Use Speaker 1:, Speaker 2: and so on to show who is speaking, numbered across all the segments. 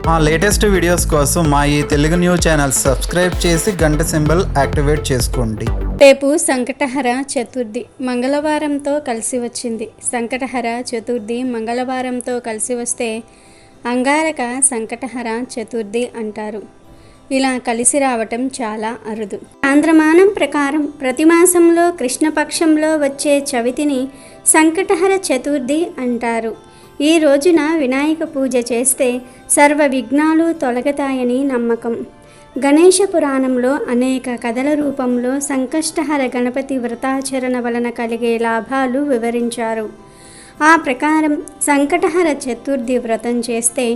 Speaker 1: మా latest videos కోసం మా ఈ తెలుగు న్యూస్ ఛానల్ సబ్స్క్రైబ్ చేసి గంట సింబల్ యాక్టివేట్ చేసుకోండి.
Speaker 2: రేపు సంకటహర చతుర్థి మంగళవారంతో కలిసి వచ్చింది. సంకటహర చతుర్థి మంగళవారంతో కలిసి వస్తే అంగారక సంకటహర చతుర్థి అంటారు. ఇలా కలిసి రావటం చాలా అరుదు. ఆంధ్రమానం ప్రకారం ప్రతి మాసంలో కృష్ణపక్షంలో వచ్చే చవితిని సంకటహర చతుర్థి అంటారు. ఈ రోజున వినాయక పూజ చేస్తే సర్వ విఘ్నాలు తొలగతాయని నమ్మకం. గణేశ పురాణంలో అనేక కథల రూపంలో సంకష్టహర గణపతి వ్రతాచరణ వలన కలిగే లాభాలు వివరించారు. ఆ ప్రకారం సంకటహర చతుర్థి వ్రతం చేస్తే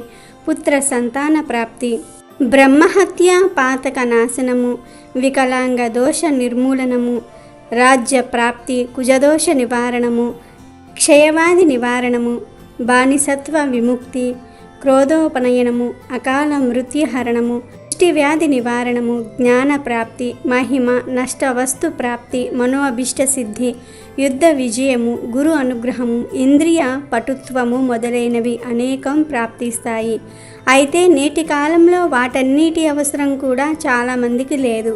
Speaker 2: పుత్ర సంతాన ప్రాప్తి, బ్రహ్మహత్య పాతక నాశనము, వికలాంగ దోష నిర్మూలనము, రాజ్య ప్రాప్తి, కుజదోష నివారణము, క్షయవాది నివారణము, బానిసత్వ విముక్తి, క్రోధోపనయనము, అకాల మృత్యుహరణము, వ్యాధి నివారణము, జ్ఞాన ప్రాప్తి, మహిమ, నష్ట వస్తు ప్రాప్తి, మనోఅభిష్ట సిద్ధి, యుద్ధ విజయము, గురు అనుగ్రహము, ఇంద్రియ పటుత్వము మొదలైనవి అనేకం ప్రాప్తిస్తాయి. అయితే నేటి కాలంలో వాటన్నిటి అవసరం కూడా చాలామందికి లేదు.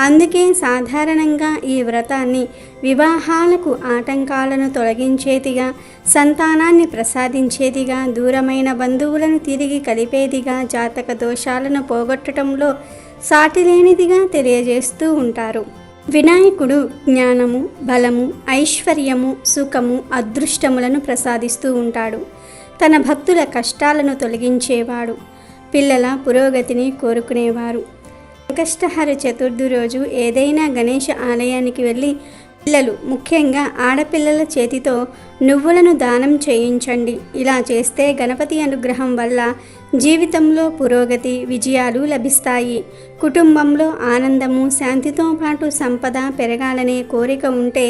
Speaker 2: అందుకే సాధారణంగా ఈ వ్రతాన్ని వివాహాలకు ఆటంకాలను తొలగించేదిగా, సంతానాన్ని ప్రసాదించేదిగా, దూరమైన బంధువులను తిరిగి కలిపేదిగా, జాతక దోషాలను పోగొట్టడంలో సాటిలేనిదిగా తెలియజేస్తూ ఉంటారు. వినాయకుడు జ్ఞానము, బలము, ఐశ్వర్యము, సుఖము, అదృష్టములను ప్రసాదిస్తూ ఉంటాడు. తన భక్తుల కష్టాలను తొలగించేవాడు. పిల్లల పురోగతిని కోరుకునేవారు. సంకష్టహర చతుర్థి రోజు ఏదైనా గణేష ఆలయానికి వెళ్ళి పిల్లలు, ముఖ్యంగా ఆడపిల్లల చేతితో నువ్వులను దానం చేయించండి. ఇలా చేస్తే గణపతి అనుగ్రహం వల్ల జీవితంలో పురోగతి, విజయాలు లభిస్తాయి. కుటుంబంలో ఆనందము, శాంతితో పాటు సంపద పెరగాలనే కోరిక ఉంటే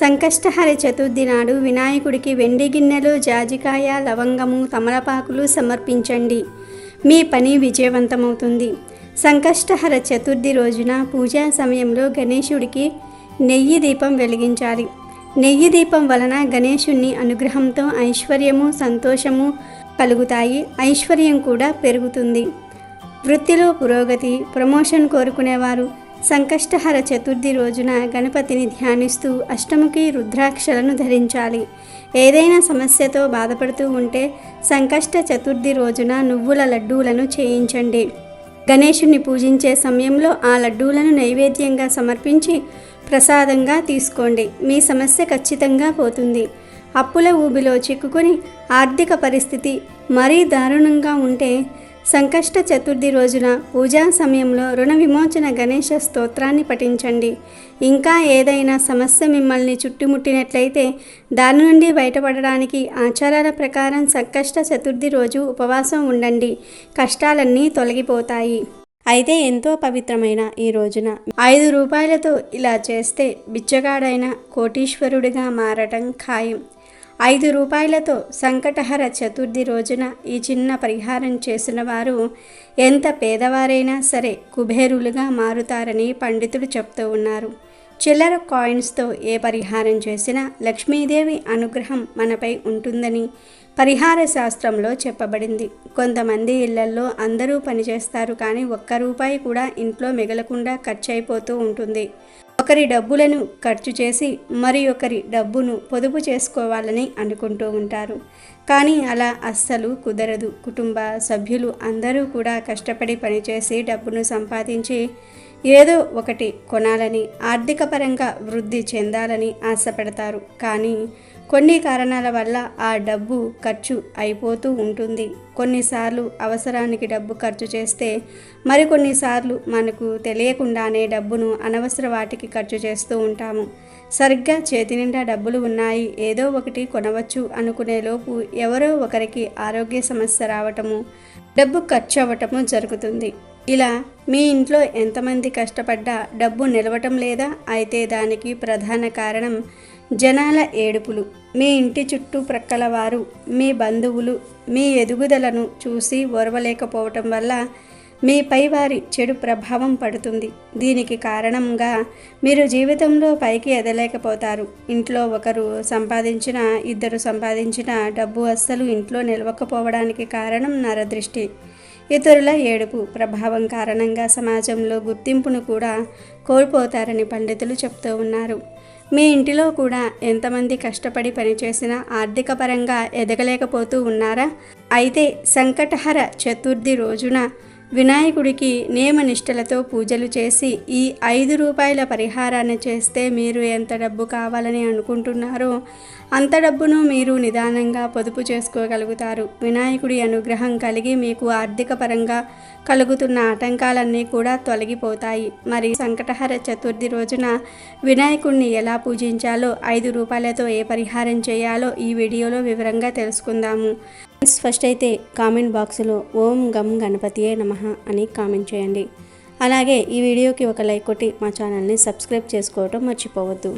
Speaker 2: సంకష్టహర చతుర్థి నాడు వినాయకుడికి వెండి గిన్నెలో జాజికాయ, లవంగము, తమలపాకులు సమర్పించండి. మీ పని విజయవంతమవుతుంది. సంకష్టహర చతుర్థి రోజున పూజా సమయంలో గణేశుడికి నెయ్యి దీపం వెలిగించాలి. నెయ్యి దీపం వలన గణేశుని అనుగ్రహంతో ఐశ్వర్యము, సంతోషము కలుగుతాయి. ఐశ్వర్యం కూడా పెరుగుతుంది. వృత్తిలో పురోగతి, ప్రమోషన్ కోరుకునేవారు సంకష్టహర చతుర్థి రోజున గణపతిని ధ్యానిస్తూ అష్టముఖి రుద్రాక్షలను ధరించాలి. ఏదైనా సమస్యతో బాధపడుతూ ఉంటే సంకష్ట చతుర్థి రోజున నువ్వుల లడ్డూలను చేయించండి. గణేశుని పూజించే సమయంలో ఆ లడ్డూలను నైవేద్యంగా సమర్పించి ప్రసాదంగా తీసుకోండి. మీ సమస్య ఖచ్చితంగా పోతుంది. అప్పుల ఊబిలో చిక్కుకొని ఆర్థిక పరిస్థితి మరీ దారుణంగా ఉంటే సంకష్ట చతుర్థి రోజున పూజా సమయంలో రుణ విమోచన గణేశ స్తోత్రాన్ని పఠించండి. ఇంకా ఏదైనా సమస్య మిమ్మల్ని చుట్టుముట్టినట్లయితే దాని నుండి బయటపడడానికి ఆచారాల ప్రకారం సంకష్ట చతుర్థి రోజు ఉపవాసం ఉండండి. కష్టాలన్నీ తొలగిపోతాయి. అయితే ఎంతో పవిత్రమైన ఈ రోజున 5 రూపాయలతో ఇలా చేస్తే బిచ్చగాడైన కోటీశ్వరుడిగా మారటం ఖాయం. 5 రూపాయలతో సంకటహర చతుర్థి రోజున ఈ చిన్న పరిహారం చేసిన వారు ఎంత పేదవారైనా సరే కుబేరులుగా మారుతారని పండితులు చెప్తూ ఉన్నారు. చిల్లర కాయిన్స్తో ఏ పరిహారం చేసినా లక్ష్మీదేవి అనుగ్రహం మనపై ఉంటుందని పరిహార శాస్త్రంలో చెప్పబడింది. కొంతమంది ఇళ్లల్లో అందరూ పనిచేస్తారు, కానీ ఒక్క రూపాయి కూడా ఇంట్లో మిగలకుండా ఖర్చు అయిపోతూ ఉంటుంది. ఒకరి డబ్బులను ఖర్చు చేసి మరి ఒకరి డబ్బును పొదుపు చేసుకోవాలని అనుకుంటూ ఉంటారు. కానీ అలా అస్సలు కుదరదు. కుటుంబ సభ్యులు అందరూ కూడా కష్టపడి పనిచేసి డబ్బును సంపాదించి ఏదో ఒకటి కొనాలని, ఆర్థిక పరంగా వృద్ధి చెందాలని ఆశపడతారు. కానీ కొన్ని కారణాల వల్ల ఆ డబ్బు ఖర్చు అయిపోతూ ఉంటుంది. కొన్నిసార్లు అవసరానికి డబ్బు ఖర్చు చేస్తే మరికొన్నిసార్లు మనకు తెలియకుండానే డబ్బును అనవసర వాటికి ఖర్చు చేస్తూ ఉంటాము. సరిగ్గా చేతి నిండా డబ్బులు ఉన్నాయి, ఏదో ఒకటి కొనవచ్చు అనుకునేలోపు ఎవరో ఒకరికి ఆరోగ్య సమస్య రావటము, డబ్బు ఖర్చు అవ్వటము జరుగుతుంది. ఇలా మీ ఇంట్లో ఎంతమంది కష్టపడ్డా డబ్బు నిలవటం లేదా? అయితే దానికి ప్రధాన కారణం జనాల ఏడుపులు. మీ ఇంటి చుట్టూ ప్రక్కల వారు, మీ బంధువులు మీ ఎదుగుదలను చూసి ఓర్వలేకపోవటం వల్ల మీపై వారి చెడు ప్రభావం పడుతుంది. దీనికి కారణంగా మీరు జీవితంలో పైకి ఎదలేకపోతారు. ఇంట్లో ఒకరు సంపాదించిన, ఇద్దరు సంపాదించిన డబ్బు అస్సలు ఇంట్లో నిలవకపోవడానికి కారణం నరదృష్టి. ఇతరుల ఏడుపు ప్రభావం కారణంగా సమాజంలో గుర్తింపును కూడా కోల్పోతారని పండితులు చెప్తూ ఉన్నారు. మీ ఇంటిలో కూడా ఎంతమంది కష్టపడి పనిచేసినా ఆర్థిక పరంగా ఎదగలేకపోతూ ఉన్నారా? అయితే సంకటహర చతుర్థి రోజున వినాయకుడికి నియమనిష్టలతో పూజలు చేసి ఈ 5 రూపాయల పరిహారాన్ని చేస్తే మీరు ఎంత డబ్బు కావాలని అనుకుంటున్నారో అంత డబ్బును మీరు నిదానంగా పొదుపు చేసుకోగలుగుతారు. వినాయకుడి అనుగ్రహం కలిగి మీకు ఆర్థిక పరంగా కలుగుతున్న ఆటంకాలన్నీ కూడా తొలగిపోతాయి. మరి సంకటహర చతుర్థి రోజున వినాయకుడిని ఎలా పూజించాలో, 5 రూపాయలతో ఏ పరిహారం చేయాలో ఈ వీడియోలో వివరంగా తెలుసుకుందాము. ఫస్ట్ అయితే కామెంట్ బాక్స్లో ఓం గం గణపతియే నమః అని కామెంట్ చేయండి. అలాగే ఈ వీడియోకి ఒక లైక్ కొట్టి మా ఛానల్ని సబ్స్క్రైబ్ చేసుకోవటం మర్చిపోవద్దు.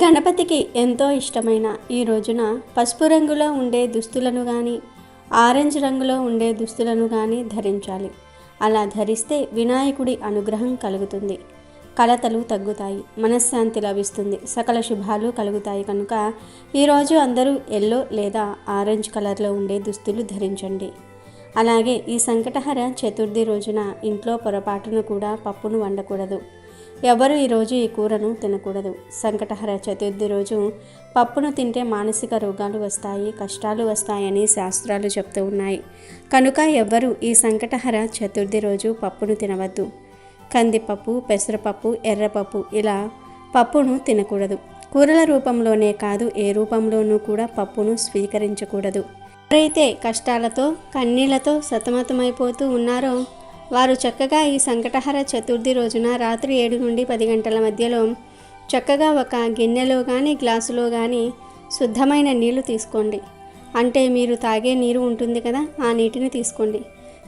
Speaker 2: గణపతికి ఎంతో ఇష్టమైన ఈ రోజున పసుపు రంగులో ఉండే దుస్తులను కానీ, ఆరెంజ్ రంగులో ఉండే దుస్తులను కానీ ధరించాలి. అలా ధరిస్తే వినాయకుడి అనుగ్రహం కలుగుతుంది, కలతలు తగ్గుతాయి, మనశ్శాంతి లభిస్తుంది, సకల శుభాలు కలుగుతాయి. కనుక ఈరోజు అందరూ ఎల్లో లేదా ఆరెంజ్ కలర్లో ఉండే దుస్తులు ధరించండి. అలాగే ఈ సంకటహర చతుర్థి రోజున ఇంట్లో పొరపాటును కూడా పప్పును వండకూడదు. ఎవరు ఈరోజు ఈ కూరను తినకూడదు. సంకటహర చతుర్థి రోజు పప్పును తింటే మానసిక రోగాలు వస్తాయి, కష్టాలు వస్తాయని శాస్త్రాలు చెప్తూ ఉన్నాయి. కనుక ఎవ్వరూ ఈ సంకటహర చతుర్థి రోజు పప్పును తినవద్దు. కందిపప్పు, పెసరపప్పు, ఎర్రపప్పు ఇలా పప్పును తినకూడదు. కూరల రూపంలోనే కాదు ఏ రూపంలోనూ కూడా పప్పును స్వీకరించకూడదు. ఎవరైతే కష్టాలతో కన్నీళ్లతో సతమతమైపోతూ ఉన్నారో వారు చక్కగా ఈ సంకటహర చతుర్థి రోజున రాత్రి 7 నుండి 10 గంటల మధ్యలో చక్కగా ఒక గిన్నెలో కానీ గ్లాసులో కానీ శుద్ధమైన నీళ్లు తీసుకోండి. అంటే మీరు తాగే నీరు ఉంటుంది కదా, ఆ నీటిని తీసుకోండి.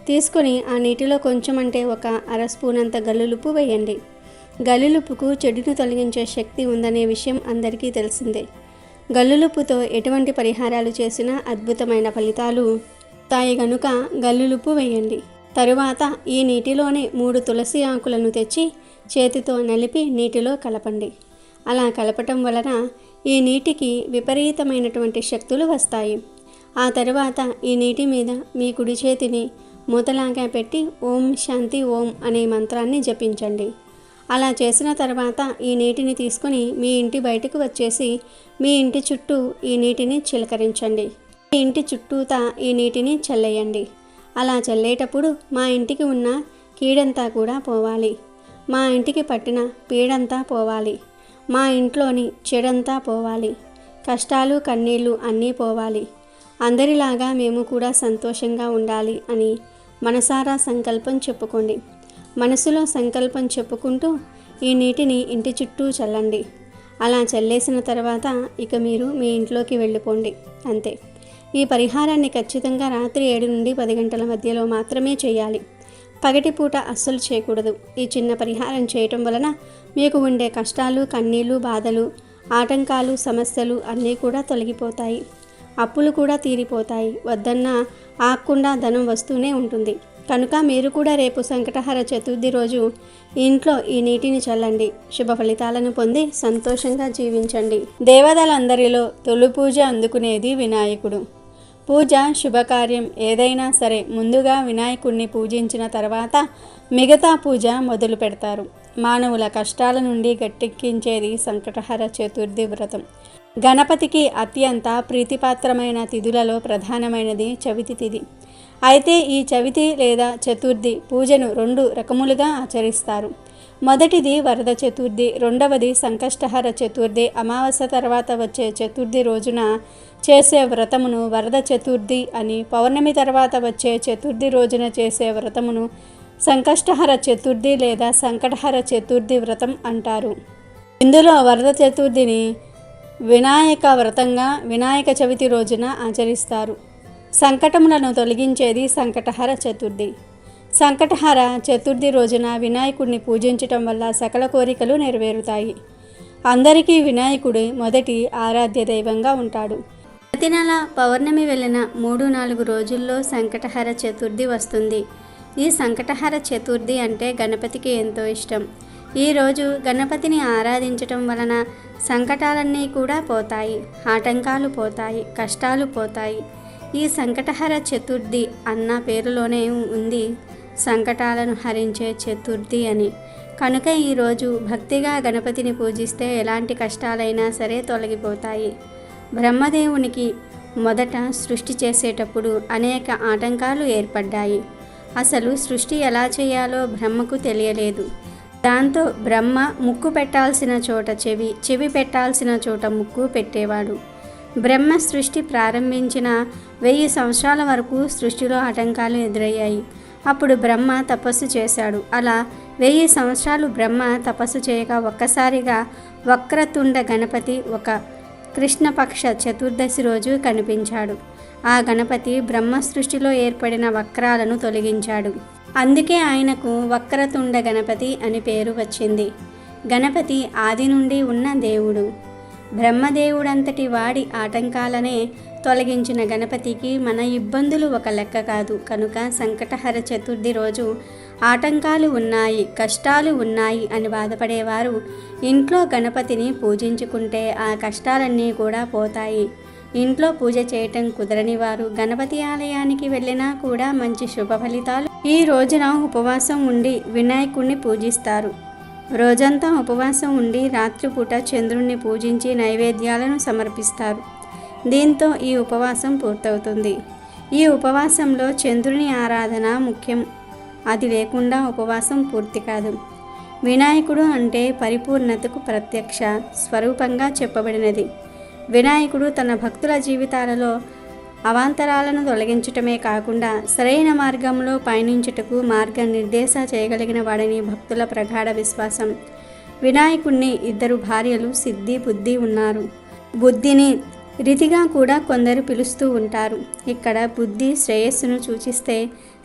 Speaker 2: తీసుకొని ఆ నీటిలో కొంచెం అంటే ఒక 1/2 స్పూన్ అంత గల్లులుప్పు వేయండి. గల్లులుప్పుకు చెడును తొలగించే శక్తి ఉందనే విషయం అందరికీ తెలిసిందే. గల్లులుప్పుతో ఎటువంటి పరిహారాలు చేసినా అద్భుతమైన ఫలితాలు తాయి గనుక గల్లులుప్పు వేయండి. తరువాత ఈ నీటిలోనే 3 తులసి ఆకులను తెచ్చి చేతితో నలిపి నీటిలో కలపండి. అలా కలపటం వలన ఈ నీటికి విపరీతమైనటువంటి శక్తులు వస్తాయి. ఆ తరువాత ఈ నీటి మీద మీ కుడి చేతిని మూతలాగా పెట్టి ఓం శాంతి ఓం అనే మంత్రాన్ని జపించండి. అలా చేసిన తర్వాత ఈ నీటిని తీసుకొని మీ ఇంటి బయటకు వచ్చేసి మీ ఇంటి చుట్టూ ఈ నీటిని చిలకరించండి. మీ ఇంటి చుట్టూతా ఈ నీటిని చల్లేయండి. అలా చల్లేటప్పుడు మా ఇంటికి ఉన్న కీడంతా కూడా పోవాలి, మా ఇంటికి పట్టిన పీడంతా పోవాలి, మా ఇంట్లోని చెడంతా పోవాలి, కష్టాలు కన్నీళ్ళు అన్నీ పోవాలి, అందరిలాగా మేము కూడా సంతోషంగా ఉండాలి అని మనసారా సంకల్పం చెప్పుకోండి. మనసులో సంకల్పం చెప్పుకుంటూ ఈ నీటిని ఇంటి చుట్టూ చల్లండి. అలా చల్లేసిన తర్వాత ఇక మీరు మీ ఇంట్లోకి వెళ్ళిపోండి. అంతే. ఈ పరిహారాన్ని ఖచ్చితంగా రాత్రి 7 నుండి 10 గంటల మధ్యలో మాత్రమే చేయాలి. పగటిపూట అస్సలు చేయకూడదు. ఈ చిన్న పరిహారం చేయటం వలన మీకు ఉండే కష్టాలు కన్నీళ్ళు బాధలు ఆటంకాలు సమస్యలు అన్నీ కూడా తొలగిపోతాయి. అప్పులు కూడా తీరిపోతాయి. వద్దన్నా ఆగకుండా ధనం వస్తూనే ఉంటుంది. కనుక మీరు కూడా రేపు సంకటహర చతుర్థి రోజు ఇంట్లో ఈ నీటిని చల్లండి. శుభ ఫలితాలను పొంది సంతోషంగా జీవించండి. దేవతలందరిలో తొలి పూజ అందుకునేది వినాయకుడు. పూజ శుభకార్యం ఏదైనా సరే ముందుగా వినాయకుడిని పూజించిన తర్వాత మిగతా పూజ మొదలు పెడతారు. మానవుల కష్టాల నుండి గట్టెక్కించేది సంకటహర చతుర్థి వ్రతం. గణపతికి అత్యంత ప్రీతిపాత్రమైన తిథులలో ప్రధానమైనది చవితి తిథి. అయితే ఈ చవితి లేదా చతుర్థి పూజను 2 రకములుగా ఆచరిస్తారు. మొదటిది వరద చతుర్థి, రెండవది సంకష్టహర చతుర్థి. అమావాస్య తర్వాత వచ్చే చతుర్థి రోజున చేసే వ్రతమును వరద చతుర్థి అని, పౌర్ణమి తర్వాత వచ్చే చతుర్థి రోజున చేసే వ్రతమును సంకష్టహర చతుర్థి లేదా సంకటహర చతుర్థి వ్రతం అంటారు. ఇందులో వరద చతుర్థిని వినాయక వ్రతంగా వినాయక చవితి రోజున ఆచరిస్తారు. సంకటములను తొలగించేది సంకటహర చతుర్థి. సంకటహర చతుర్థి రోజున వినాయకుడిని పూజించటం వల్ల సకల కోరికలు నెరవేరుతాయి. అందరికీ వినాయకుడు మొదటి ఆరాధ్య దైవంగా ఉంటాడు. ప్రతి నెల పౌర్ణమి వెళ్ళిన 3-4 రోజుల్లో సంకటహర చతుర్థి వస్తుంది. ఈ సంకటహర చతుర్థి అంటే గణపతికి ఎంతో ఇష్టం. ఈరోజు గణపతిని ఆరాధించటం వలన సంకటాలన్నీ కూడా పోతాయి, ఆటంకాలు పోతాయి, కష్టాలు పోతాయి. ఈ సంకటహర చతుర్థి అన్న పేరులోనే ఉంది సంకటాలను హరించే చతుర్థి అని. కనుక ఈరోజు భక్తిగా గణపతిని పూజిస్తే ఎలాంటి కష్టాలైనా సరే తొలగిపోతాయి. బ్రహ్మదేవునికి మొదట సృష్టి చేసేటప్పుడు అనేక ఆటంకాలు ఏర్పడ్డాయి. అసలు సృష్టి ఎలా చేయాలో బ్రహ్మకు తెలియలేదు. దాంతో బ్రహ్మ ముక్కు పెట్టాల్సిన చోట చెవి, చెవి పెట్టాల్సిన చోట ముక్కు పెట్టేవాడు. బ్రహ్మ సృష్టి ప్రారంభించిన 1000 సంవత్సరాల వరకు సృష్టిలో ఆటంకాలు ఎదురయ్యాయి. అప్పుడు బ్రహ్మ తపస్సు చేశాడు. అలా 1000 సంవత్సరాలు బ్రహ్మ తపస్సు చేయగా ఒక్కసారిగా వక్రతుండ గణపతి ఒక కృష్ణపక్ష చతుర్దశి రోజు కనిపించాడు. ఆ గణపతి బ్రహ్మ సృష్టిలో ఏర్పడిన వక్రాలను తొలగించాడు. అందుకే ఆయనకు వక్రతుండ గణపతి అని పేరు వచ్చింది. గణపతి ఆది నుండి ఉన్న దేవుడు. బ్రహ్మదేవుడంతటి వాడి ఆటంకాలనే తొలగించిన గణపతికి మన ఇబ్బందులు ఒక లెక్క కాదు. కనుక సంకటహర చతుర్థి రోజు ఆటంకాలు ఉన్నాయి, కష్టాలు ఉన్నాయి అని బాధపడేవారు ఇంట్లో గణపతిని పూజించుకుంటే ఆ కష్టాలన్నీ కూడా పోతాయి. ఇంట్లో పూజ చేయటం కుదరని వారు గణపతి ఆలయానికి వెళ్ళినా కూడా మంచి శుభ ఫలితాలు. ఈ రోజున ఉపవాసం ఉండి వినాయకుడిని పూజిస్తారు. రోజంతా ఉపవాసం ఉండి రాత్రిపూట చంద్రుణ్ణి పూజించి నైవేద్యాలను సమర్పిస్తారు. దీంతో ఈ ఉపవాసం పూర్తవుతుంది. ఈ ఉపవాసంలో చంద్రుని ఆరాధన ముఖ్యం. అది లేకుండా ఉపవాసం పూర్తి కాదు. వినాయకుడు అంటే పరిపూర్ణతకు ప్రత్యక్ష స్వరూపంగా చెప్పబడినది. వినాయకుడు తన భక్తుల జీవితాలలో అవాంతరాలను తొలగించటమే కాకుండా సరైన మార్గంలో పయనించుటకు మార్గనిర్దేశ చేయగలిగిన వాడని భక్తుల ప్రగాఢ విశ్వాసం. వినాయకుడిని 2 భార్యలు సిద్ధి, బుద్ధి ఉన్నారు. బుద్ధిని రీతిగా కూడా కొందరు పిలుస్తూ ఉంటారు. ఇక్కడ బుద్ధి శ్రేయస్సును సూచిస్తే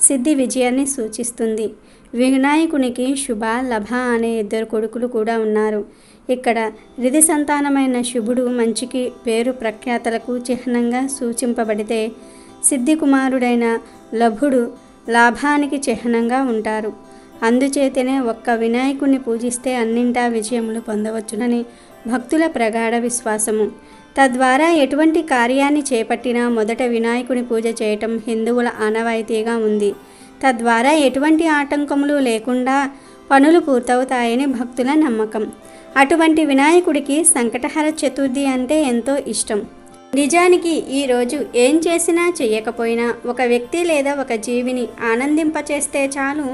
Speaker 2: సిద్ధి విజయాన్ని సూచిస్తుంది. వినాయకునికి శుభ, లభ అనే 2 కొడుకులు కూడా ఉన్నారు. ఇక్కడ రిధి సంతానమైన శుభుడు మంచికి పేరు ప్రఖ్యాతలకు చిహ్నంగా సూచింపబడితే, సిద్ధి కుమారుడైన లభుడు లాభానికి చిహ్నంగా ఉంటారు. అందుచేతనే ఒక్క వినాయకుడిని పూజిస్తే అన్నింటా విజయములు పొందవచ్చునని భక్తుల ప్రగాఢ విశ్వాసము. తద్వారా ఎటువంటి కార్యాన్ని చేపట్టినా మొదట వినాయకుని పూజ చేయటం హిందువుల ఆనవాయితీగా ఉంది. తద్వారా ఎటువంటి ఆటంకములు లేకుండా పనులు పూర్తవుతాయని భక్తుల నమ్మకం. అటువంటి వినాయకుడికి సంకటహర చతుర్థి అంటే ఎంతో ఇష్టం. నిజానికి ఈరోజు ఏం చేసినా చెయ్యకపోయినా ఒక వ్యక్తి లేదా ఒక జీవిని ఆనందింపచేస్తే చాలు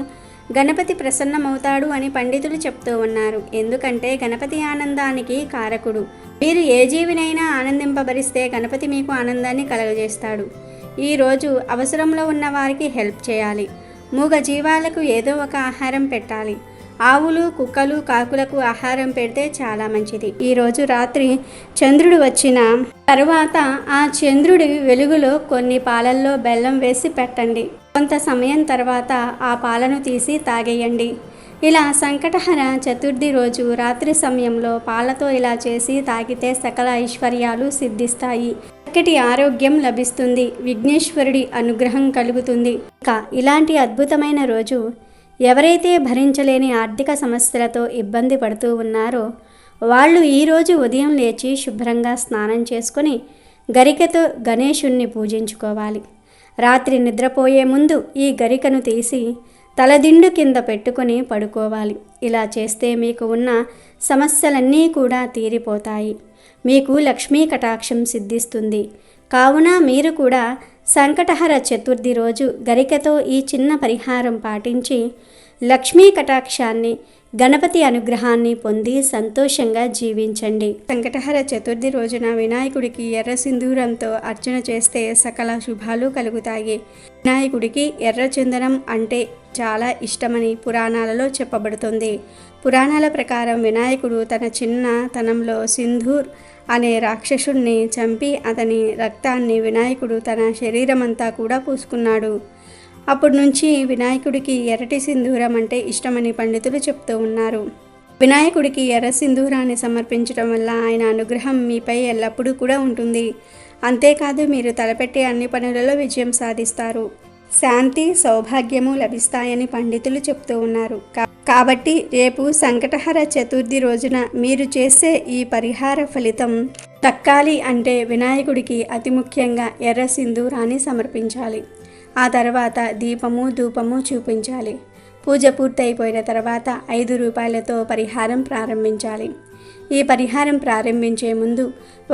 Speaker 2: గణపతి ప్రసన్నమవుతాడు అని పండితులు చెప్తూ ఉన్నారు. ఎందుకంటే గణపతి ఆనందానికి కారకుడు. మీరు ఏ జీవినైనా ఆనందింపబరిస్తే గణపతి మీకు ఆనందాన్ని కలుగజేస్తాడు. ఈరోజు అవసరంలో ఉన్న వారికి హెల్ప్ చేయాలి. మూగ జీవాలకు ఏదో ఒక ఆహారం పెట్టాలి. ఆవులు, కుక్కలు, కాకులకు ఆహారం పెడితే చాలా మంచిది. ఈరోజు రాత్రి చంద్రుడు వచ్చిన తర్వాత ఆ చంద్రుడి వెలుగులో కొన్ని పాలల్లో బెల్లం వేసి పెట్టండి. కొంత సమయం తర్వాత ఆ పాలను తీసి తాగేయండి. ఇలా సంకటహర చతుర్థి రోజు రాత్రి సమయంలో పాలతో ఇలా చేసి తాగితే సకల ఐశ్వర్యాలు సిద్ధిస్తాయి. చక్కటి ఆరోగ్యం లభిస్తుంది. విఘ్నేశ్వరుడి అనుగ్రహం కలుగుతుంది. ఇంకా ఇలాంటి అద్భుతమైన రోజు ఎవరైతే భరించలేని ఆర్థిక సమస్యలతో ఇబ్బంది పడుతూ ఉన్నారో వాళ్ళు ఈరోజు ఉదయం లేచి శుభ్రంగా స్నానం చేసుకొని గరికతో గణేశుణ్ణి పూజించుకోవాలి. రాత్రి నిద్రపోయే ముందు ఈ గరికను తీసి తలదిండు కింద పెట్టుకొని పడుకోవాలి. ఇలా చేస్తే మీకు ఉన్న సమస్యలన్నీ కూడా తీరిపోతాయి. మీకు లక్ష్మీ కటాక్షం సిద్ధిస్తుంది. కావున మీరు కూడా సంకటహర చతుర్థి రోజు గరికతో ఈ చిన్న పరిహారం పాటించి లక్ష్మీ కటాక్షాన్ని, గణపతి అనుగ్రహాన్ని పొంది సంతోషంగా జీవించండి. సంకటహర చతుర్థి రోజున వినాయకుడికి ఎర్ర సింధూరంతో అర్చన చేస్తే సకల శుభాలు కలుగుతాయి. వినాయకుడికి ఎర్ర చందనం అంటే చాలా ఇష్టమని పురాణాలలో చెప్పబడుతుంది. పురాణాల ప్రకారం వినాయకుడు తన చిన్నతనంలో సింధూర్ అనే రాక్షసుణ్ణి చంపి అతని రక్తాన్ని వినాయకుడు తన శరీరమంతా కూడా పూసుకున్నాడు. అప్పటి నుంచి వినాయకుడికి ఎర్రటి సింధూరం అంటే ఇష్టమని పండితులు చెప్తూ ఉన్నారు. వినాయకుడికి ఎర్ర సింధూరాన్ని సమర్పించడం వల్ల ఆయన అనుగ్రహం మీపై ఎల్లప్పుడూ కూడా ఉంటుంది. అంతేకాదు మీరు తలపెట్టే అన్ని పనులలో విజయం సాధిస్తారు. శాంతి సౌభాగ్యము లభిస్తాయని పండితులు చెప్తూ ఉన్నారు. కాబట్టి రేపు సంకటహర చతుర్థి రోజున మీరు చేసే ఈ పరిహార ఫలితం దక్కాలి అంటే వినాయకుడికి అతి ముఖ్యంగా ఎర్ర సింధూరాన్ని సమర్పించాలి. ఆ తర్వాత దీపము ధూపము చూపించాలి. పూజ పూర్తయిపోయిన తర్వాత 5 రూపాయలతో పరిహారం ప్రారంభించాలి. ఈ పరిహారం ప్రారంభించే ముందు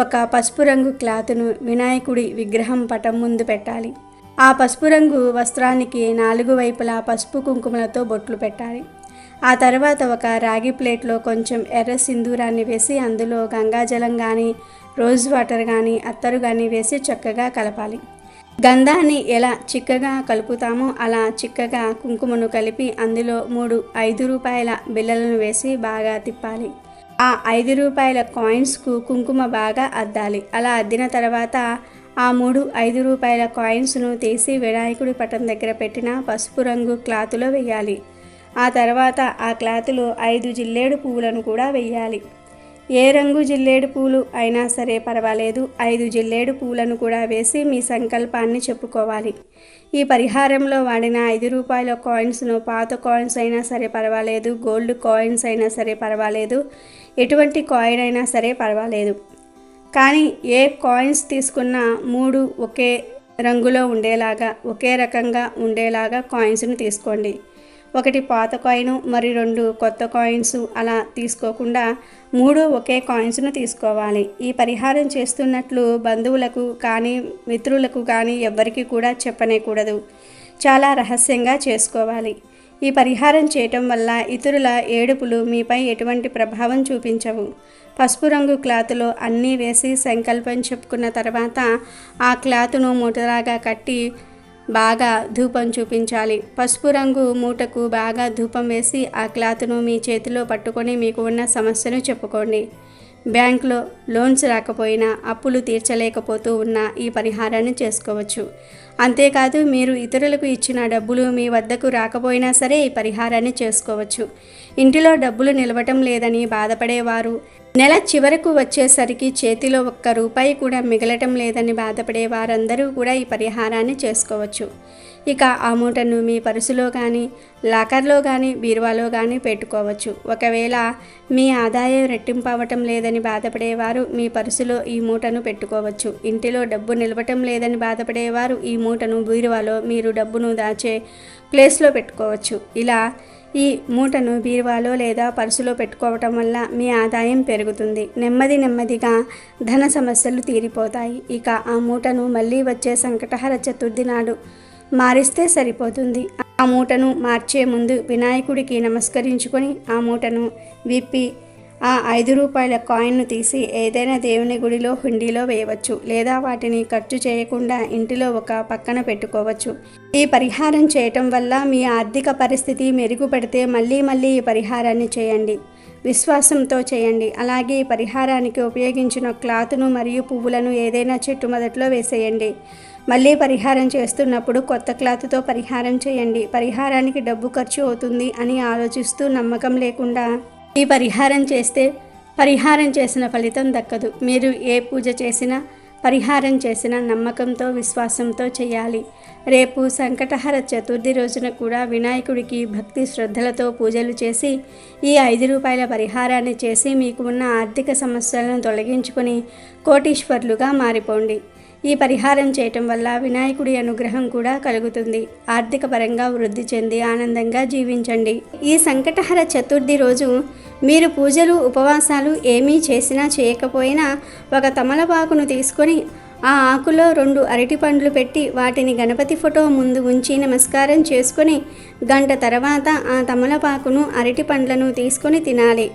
Speaker 2: ఒక పసుపు రంగు క్లాతును వినాయకుడి విగ్రహం పటం ముందు పెట్టాలి. ఆ పసుపు రంగు వస్త్రానికి 4 వైపులా పసుపు కుంకుమలతో బొట్లు పెట్టాలి. ఆ తర్వాత ఒక రాగి ప్లేట్లో కొంచెం ఎర్ర సింధూరాన్ని వేసి అందులో గంగాజలం కానీ రోజ్ వాటర్ కానీ అత్తరు కానీ వేసి చక్కగా కలపాలి. గంధాన్ని ఎలా చిక్కగా కలుపుతామో అలా చిక్కగా కుంకుమను కలిపి అందులో 3 5 రూపాయల బిళ్ళలను వేసి బాగా తిప్పాలి. ఆ 5 రూపాయల కాయిన్స్కు కుంకుమ బాగా అద్దాలి. అలా అద్దిన తర్వాత ఆ 3 5 రూపాయల కాయిన్స్ను తీసి వినాయకుడి పటం దగ్గర పెట్టిన పసుపు రంగు క్లాతులో వేయాలి. ఆ తర్వాత ఆ క్లాతులో 5 జిల్లేడు పువ్వులను కూడా వేయాలి. ఏ రంగు జిల్లేడు పూలు అయినా సరే పర్వాలేదు, 5 జిల్లేడు పూలను కూడా వేసి మీ సంకల్పాన్ని చెప్పుకోవాలి. ఈ పరిహారంలో వాడిన 5 రూపాయల కాయిన్స్ను పాత కాయిన్స్ అయినా సరే పర్వాలేదు, గోల్డ్ కాయిన్స్ అయినా సరే పర్వాలేదు, ఎటువంటి కాయిన్ అయినా సరే పర్వాలేదు. కానీ ఏ కాయిన్స్ తీసుకున్నా 3 ఒకే రంగులో ఉండేలాగా ఒకే రకంగా ఉండేలాగా కాయిన్స్ను తీసుకోండి. 1 పాత కాయిన్ మరి 2 కొత్త కాయిన్స్ అలా తీసుకోకుండా 3 ఒకే కాయిన్స్ను తీసుకోవాలి. ఈ పరిహారం చేస్తున్నట్లు బంధువులకు కానీ మిత్రులకు కానీ ఎవ్వరికీ కూడా చెప్పనేకూడదు. చాలా రహస్యంగా చేసుకోవాలి. ఈ పరిహారం చేయటం వల్ల ఇతరుల ఏడుపులు మీపై ఎటువంటి ప్రభావం చూపించవు. పసుపు రంగు క్లాతులో అన్నీ వేసి సంకల్పం చెప్పుకున్న తర్వాత ఆ క్లాతును మూటలాగా కట్టి బాగా ధూపం చూపించాలి. పసుపు రంగు మూటకు బాగా ధూపం వేసి ఆ క్లాతును మీ చేతిలో పట్టుకొని మీకు ఉన్న సమస్యను చెప్పుకోండి. బ్యాంకులో లోన్స్ రాకపోయినా అప్పులు తీర్చలేకపోతూ ఉన్న ఈ పరిహారాన్ని చేసుకోవచ్చు. అంతేకాదు మీరు ఇతరులకు ఇచ్చిన డబ్బులు మీ వద్దకు రాకపోయినా సరే ఈ పరిహారాన్ని చేసుకోవచ్చు. ఇంటిలో డబ్బులు నిలవటం లేదని బాధపడేవారు, నెల చివరకు వచ్చేసరికి చేతిలో 1 రూపాయి కూడా మిగలటం లేదని బాధపడే వారందరూ కూడా ఈ పరిహారాన్ని చేసుకోవచ్చు. ఇక ఆ మూటను మీ పర్సులో కానీ లాకర్లో కానీ బీరువాలో కానీ పెట్టుకోవచ్చు. ఒకవేళ మీ ఆదాయం రెట్టింపు అవ్వటం లేదని బాధపడేవారు మీ పర్సులో ఈ మూటను పెట్టుకోవచ్చు. ఇంటిలో డబ్బు నిలవటం లేదని బాధపడేవారు ఈ మూటను బీరువాలో మీరు డబ్బును దాచే ప్లేస్లో పెట్టుకోవచ్చు. ఇలా ఈ మూటను బీరువాలో లేదా పర్సులో పెట్టుకోవటం వల్ల మీ ఆదాయం పెరుగుతుంది. నెమ్మదిగా ధన సమస్యలు తీరిపోతాయి. ఇక ఆ మూటను మళ్ళీ వచ్చే సంకటహర చతుర్థి నాడు మారిస్తే సరిపోతుంది. ఆ మూటను మార్చే ముందు వినాయకుడికి నమస్కరించుకొని ఆ మూటను విప్పి ఆ 5 రూపాయల కాయిన్ను తీసి ఏదైనా దేవుని గుడిలో హుండీలో వేయవచ్చు. లేదా వాటిని ఖర్చు చేయకుండా ఇంటిలో ఒక పక్కన పెట్టుకోవచ్చు. ఈ పరిహారం చేయటం వల్ల మీ ఆర్థిక పరిస్థితి మెరుగుపడితే మళ్ళీ ఈ పరిహారాన్ని చేయండి. విశ్వాసంతో చేయండి. అలాగే ఈ పరిహారానికి ఉపయోగించిన క్లాతును మరియు పువ్వులను ఏదైనా చెట్టు మొదట్లో వేసేయండి. మళ్ళీ పరిహారం చేస్తున్నప్పుడు కొత్త క్లాత్తో పరిహారం చేయండి. పరిహారానికి డబ్బు ఖర్చు అవుతుంది అని ఆలోచిస్తూ నమ్మకం లేకుండా ఈ పరిహారం చేస్తే పరిహారం చేసిన ఫలితం దక్కదు. మీరు ఏ పూజ చేసినా పరిహారం చేసినా నమ్మకంతో విశ్వాసంతో చేయాలి. రేపు సంకటహర చతుర్థి రోజున కూడా వినాయకుడికి భక్తి శ్రద్ధలతో పూజలు చేసి ఈ 5 రూపాయల పరిహారాన్ని చేసి మీకు ఉన్న ఆర్థిక సమస్యలను తొలగించుకొని కోటీశ్వర్లుగా మారిపోండి. ఈ పరిహారం చేయటం వల్ల వినాయకుడి అనుగ్రహం కూడా కలుగుతుంది. ఆర్థిక పరంగా వృద్ధి చెంది ఆనందంగా జీవించండి. ఈ సంకటహర చతుర్థి రోజు మీరు పూజలు ఉపవాసాలు ఏమీ చేసినా చేయకపోయినా ఒక తమలపాకును తీసుకొని ఆ ఆకులో 2 అరటి పండ్లు పెట్టి వాటిని గణపతి ఫోటో ముందు ఉంచి నమస్కారం చేసుకొని గంట తర్వాత ఆ తమలపాకును అరటి పండ్లను తీసుకొని తినాలి.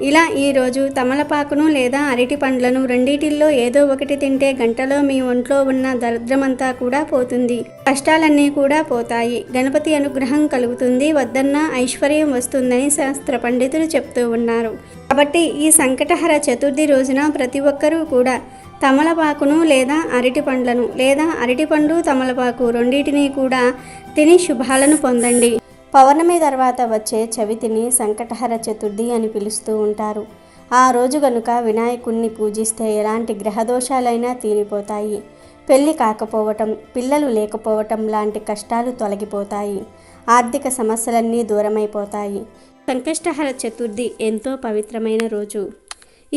Speaker 2: ఇలా ఈరోజు తమలపాకును లేదా అరటి పండ్లను రెండిటిల్లో ఏదో ఒకటి తింటే గంటలో మీ ఒంట్లో ఉన్న దరిద్రమంతా కూడా పోతుంది. కష్టాలన్నీ కూడా పోతాయి. గణపతి అనుగ్రహం కలుగుతుంది. వద్దన్న ఐశ్వర్యం వస్తుందని శాస్త్ర పండితులు చెప్తూ ఉన్నారు. కాబట్టి ఈ సంకటహర చతుర్థి రోజున ప్రతి ఒక్కరూ కూడా తమలపాకును లేదా అరటి పండ్లను లేదా అరటిపండు తమలపాకు రెండింటినీ కూడా తిని శుభాలను పొందండి. పౌర్ణమి తర్వాత వచ్చే చవితిని సంకటహర చతుర్థి అని పిలుస్తూ ఉంటారు. ఆ రోజు గనుక వినాయకుణ్ణి పూజిస్తే ఎలాంటి గ్రహదోషాలైనా తీరిపోతాయి. పెళ్లి కాకపోవటం, పిల్లలు లేకపోవటం లాంటి కష్టాలు తొలగిపోతాయి. ఆర్థిక సమస్యలన్నీ దూరమైపోతాయి. సంకష్టహర చతుర్థి ఎంతో పవిత్రమైన రోజు.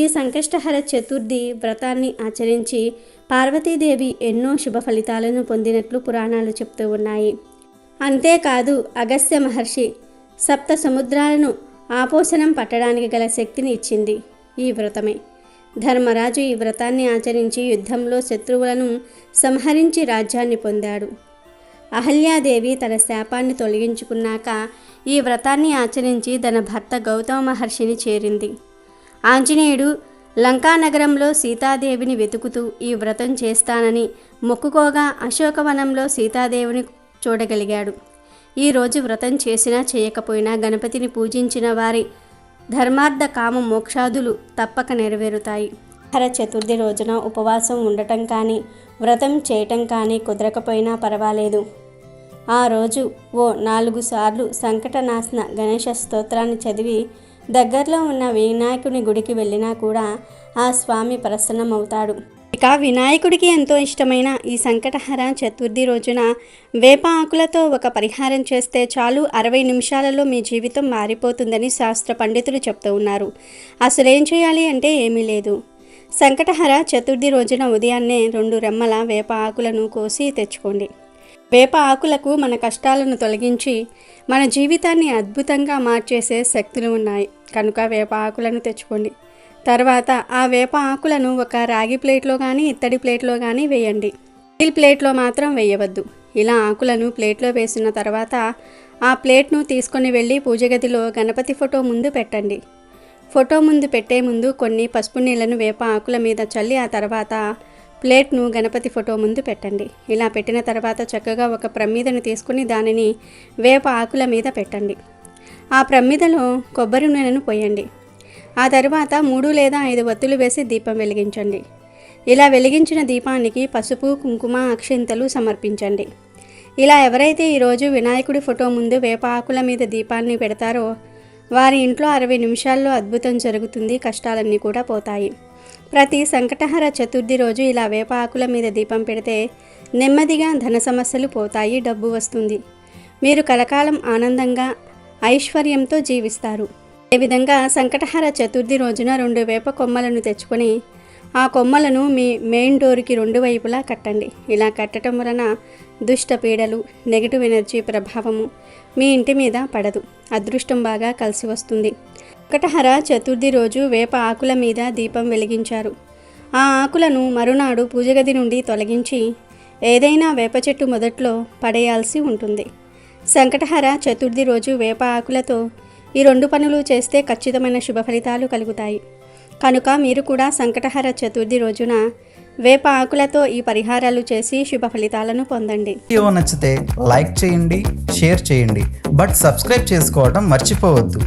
Speaker 2: ఈ సంకష్టహర చతుర్థి వ్రతాన్ని ఆచరించి పార్వతీదేవి ఎన్నో శుభ ఫలితాలను పొందినట్లు పురాణాలు చెప్తూ ఉన్నాయి. అంతేకాదు అగస్త్య మహర్షి సప్త సముద్రాలను ఆపోషణం పట్టడానికి గల శక్తిని ఇచ్చింది ఈ వ్రతమే. ధర్మరాజు ఈ వ్రతాన్ని ఆచరించి యుద్ధంలో శత్రువులను సంహరించి రాజ్యాన్ని పొందాడు. అహల్యాదేవి తన శాపాన్ని తొలగించుకున్నాక ఈ వ్రతాన్ని ఆచరించి తన భర్త గౌతమ మహర్షిని చేరింది. ఆంజనేయుడు లంకానగరంలో సీతాదేవిని వెతుకుతూ ఈ వ్రతం చేస్తానని మొక్కుకోగా అశోకవనంలో సీతాదేవిని చూడగలిగాడు. ఈరోజు వ్రతం చేసినా చేయకపోయినా గణపతిని పూజించిన వారి ధర్మార్థ కామ మోక్షాదులు తప్పక నెరవేరుతాయి. హర చతుర్థి రోజున ఉపవాసం ఉండటం కానీ వ్రతం చేయటం కానీ కుదరకపోయినా పర్వాలేదు. ఆ రోజు 4 సార్లు సంకటనాశన గణేశ స్తోత్రాన్ని చదివి దగ్గరలో ఉన్న వినాయకుని గుడికి వెళ్ళినా కూడా ఆ స్వామి ప్రసన్నమవుతాడు. ఇక వినాయకుడికి ఎంతో ఇష్టమైన ఈ సంకటహర చతుర్థి రోజున వేప ఆకులతో ఒక పరిహారం చేస్తే చాలు 60 నిమిషాలలో మీ జీవితం మారిపోతుందని శాస్త్ర పండితులు చెప్తూ ఉన్నారు. అసలేం చేయాలి అంటే ఏమీ లేదు. సంకటహర చతుర్థి రోజున ఉదయాన్నే 2 రెమ్మల వేప ఆకులను కోసి తెచ్చుకోండి. వేప ఆకులకు మన కష్టాలను తొలగించి మన జీవితాన్ని అద్భుతంగా మార్చేసే శక్తులు ఉన్నాయి కనుక వేప ఆకులను తెచ్చుకోండి. తర్వాత ఆ వేప ఆకులను ఒక రాగి ప్లేట్లో కానీ ఇత్తడి ప్లేట్లో కానీ వేయండి. స్టీల్ ప్లేట్లో మాత్రం వేయవద్దు. ఇలా ఆకులను ప్లేట్లో వేసిన తర్వాత ఆ ప్లేట్ను తీసుకొని వెళ్ళి పూజ గదిలో గణపతి ఫోటో ముందు పెట్టండి. ఫోటో ముందు పెట్టే ముందు కొన్ని పసుపు నీళ్లను వేప ఆకుల మీద చల్లి ఆ తర్వాత ప్లేట్ను గణపతి ఫోటో ముందు పెట్టండి. ఇలా పెట్టిన తర్వాత చక్కగా ఒక ప్రమిదను తీసుకుని దానిని వేప ఆకుల మీద పెట్టండి. ఆ ప్రమిదలో కొబ్బరి నూనెను పోయండి. ఆ తర్వాత 3 లేదా 5 వత్తులు వేసి దీపం వెలిగించండి. ఇలా వెలిగించిన దీపానికి పసుపు, కుంకుమ, అక్షింతలు సమర్పించండి. ఇలా ఎవరైతే ఈరోజు వినాయకుడి ఫోటో ముందు వేప ఆకుల మీద దీపాన్ని పెడతారో వారి ఇంట్లో 60 నిమిషాల్లో అద్భుతం జరుగుతుంది. కష్టాలన్నీ కూడా పోతాయి. ప్రతి సంకటహర చతుర్థి రోజు ఇలా వేప ఆకుల మీద దీపం పెడితే నెమ్మదిగా ధన సమస్యలు పోతాయి, డబ్బు వస్తుంది. మీరు కలకాలం ఆనందంగా ఐశ్వర్యంతో జీవిస్తారు. అదేవిధంగా సంకటహర చతుర్థి రోజున 2 వేప కొమ్మలను తెచ్చుకొని ఆ కొమ్మలను మీ మెయిన్ డోర్కి 2 వైపులా కట్టండి. ఇలా కట్టడం వలన దుష్ట పీడలు, నెగిటివ్ ఎనర్జీ ప్రభావము మీ ఇంటి మీద పడదు. అదృష్టం బాగా కలిసి వస్తుంది. సంకటహర చతుర్థి రోజు వేప ఆకుల మీద దీపం వెలిగించారు. ఆ ఆకులను మరునాడు పూజగది నుండి తొలగించి ఏదైనా వేప చెట్టు మొదట్లో పడేయాల్సి ఉంటుంది. సంకటహర చతుర్థి రోజు వేప ఆకులతో ఈ 2 పనులు చేస్తే ఖచ్చితమైన శుభ ఫలితాలు కలుగుతాయి. కనుక మీరు కూడా సంకటహర చతుర్థి రోజున వేప ఆకులతో ఈ పరిహారాలు చేసి శుభ ఫలితాలను పొందండి.
Speaker 1: వీడియో నచ్చితే లైక్ చేయండి, షేర్ చేయండి, బట్ సబ్స్క్రైబ్ చేసుకోవడం మర్చిపోవద్దు.